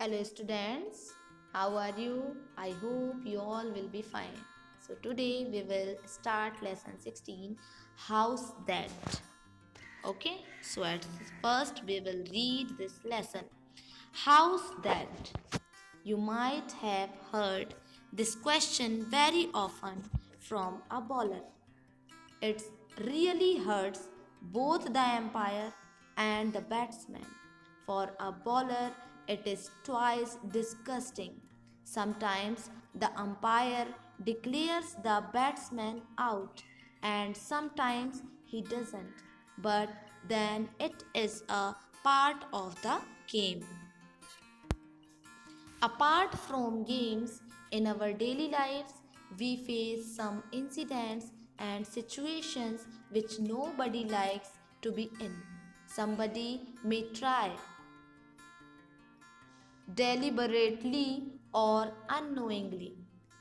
Hello students, how are you? I hope you all will be fine. So today we will start lesson 16, How's That? Okay, so at first we will read this lesson. How's that? You might have heard this question very often from a bowler. It really hurts both the umpire and the batsman. For a bowler, it is twice disgusting. Sometimes the umpire declares the batsman out, and sometimes he doesn't. But then it is a part of the game. Apart from games, in our daily lives, we face some incidents and situations which nobody likes to be in. Somebody may try deliberately or unknowingly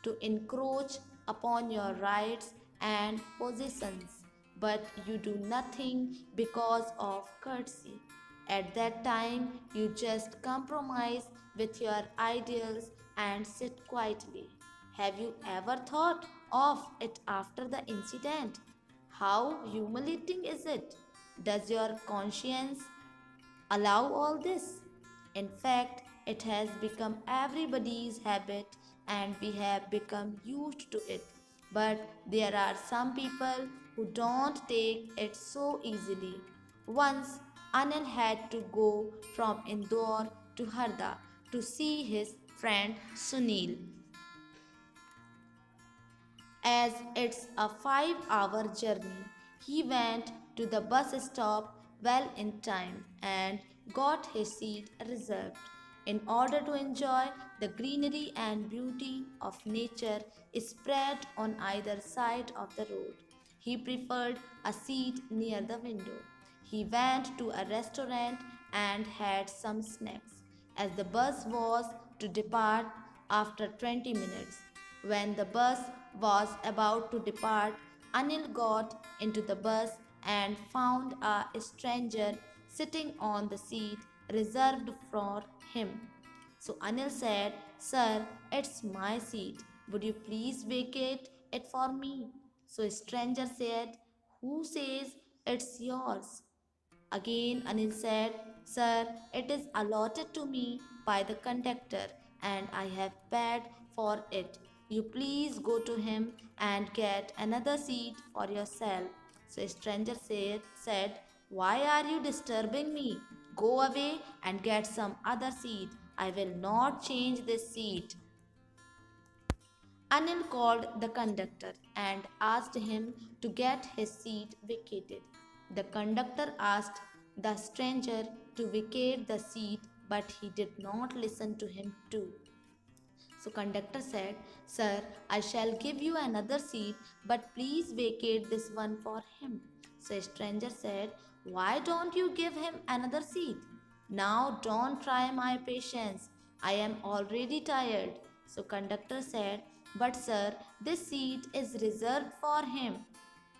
to encroach upon your rights and possessions, but you do nothing because of courtesy. At that time, you just compromise with your ideals and sit quietly. Have you ever thought of it after the incident? How humiliating is it? Does your conscience allow all this? In fact, it has become everybody's habit and we have become used to it. But there are some people who don't take it so easily. Once, Anil had to go from Indore to Harda to see his friend Sunil, as it's a 5-hour journey. He went to the bus stop well in time and got his seat reserved. In order to enjoy the greenery and beauty of nature spread on either side of the road, he preferred a seat near the window. He went to a restaurant and had some snacks. As the bus was to depart after 20 minutes, when the bus was about to depart, Anil got into the bus and found a stranger sitting on the seat reserved for him. So Anil said, Sir, it's my seat. Would you please vacate it for me? So stranger said, Who says it's yours? Again, Anil said, Sir, it is allotted to me by the conductor and I have paid for it. You please go to him and get another seat for yourself. So stranger said, Why are you disturbing me? Go away and get some other seat. I will not change this seat. Anil called the conductor and asked him to get his seat vacated. The conductor asked the stranger to vacate the seat, but he did not listen to him too. So conductor said, Sir, I shall give you another seat, but please vacate this one for him. So stranger said, Why don't you give him another seat? Now don't try my patience. I am already tired. So conductor said, But sir, this seat is reserved for him.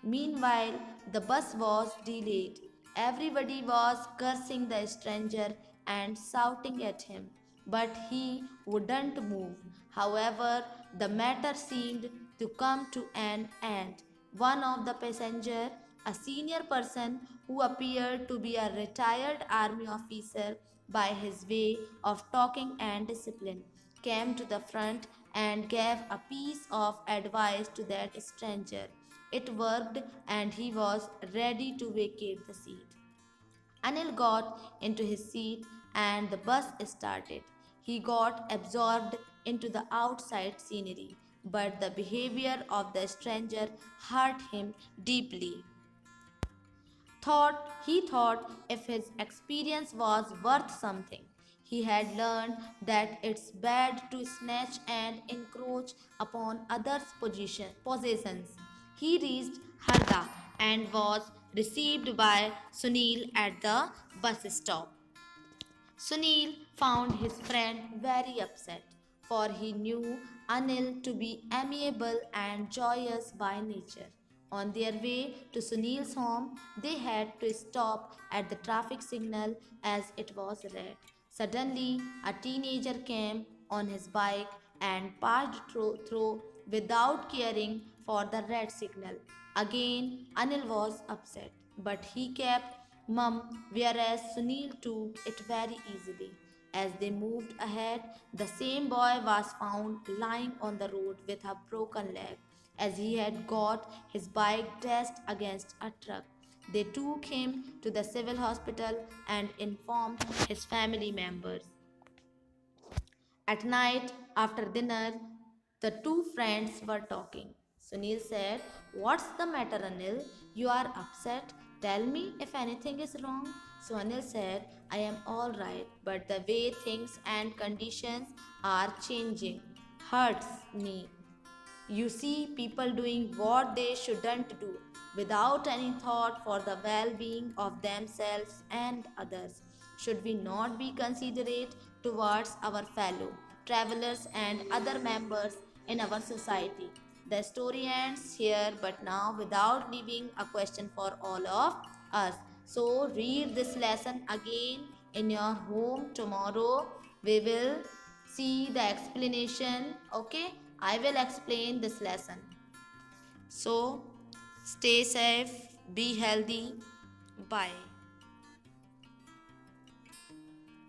Meanwhile, the bus was delayed. Everybody was cursing the stranger and shouting at him, but he wouldn't move. However, the matter seemed to come to an end. One of the passengers, a senior person who appeared to be a retired army officer by his way of talking and discipline, came to the front and gave a piece of advice to that stranger. It worked and he was ready to vacate the seat. Anil got into his seat and the bus started. He got absorbed into the outside scenery, but the behavior of the stranger hurt him deeply. He thought if his experience was worth something, he had learned that it's bad to snatch and encroach upon others' possessions. He reached Harda and was received by Sunil at the bus stop. Sunil found his friend very upset, for he knew Anil to be amiable and joyous by nature. On their way to Sunil's home, they had to stop at the traffic signal as it was red. Suddenly, a teenager came on his bike and passed through without caring for the red signal. Again, Anil was upset, but he kept mum, whereas Sunil took it very easily. As they moved ahead, the same boy was found lying on the road with a broken leg, as he had got his bike dashed against a truck. They took him to the civil hospital and informed his family members. At night, after dinner, the two friends were talking. Sunil said, "What's the matter, Anil? You are upset? Tell me if anything is wrong." So Anil said, "I am all right, but the way things and conditions are changing hurts me. You see people doing what they shouldn't do without any thought for the well being of themselves and others. Should we not be considerate towards our fellow travelers and other members in our society?" The story ends here, but now without leaving a question for all of us. So, read this lesson again in your home tomorrow. We will see the explanation. Okay, I will explain this lesson. So stay safe, be healthy. Bye.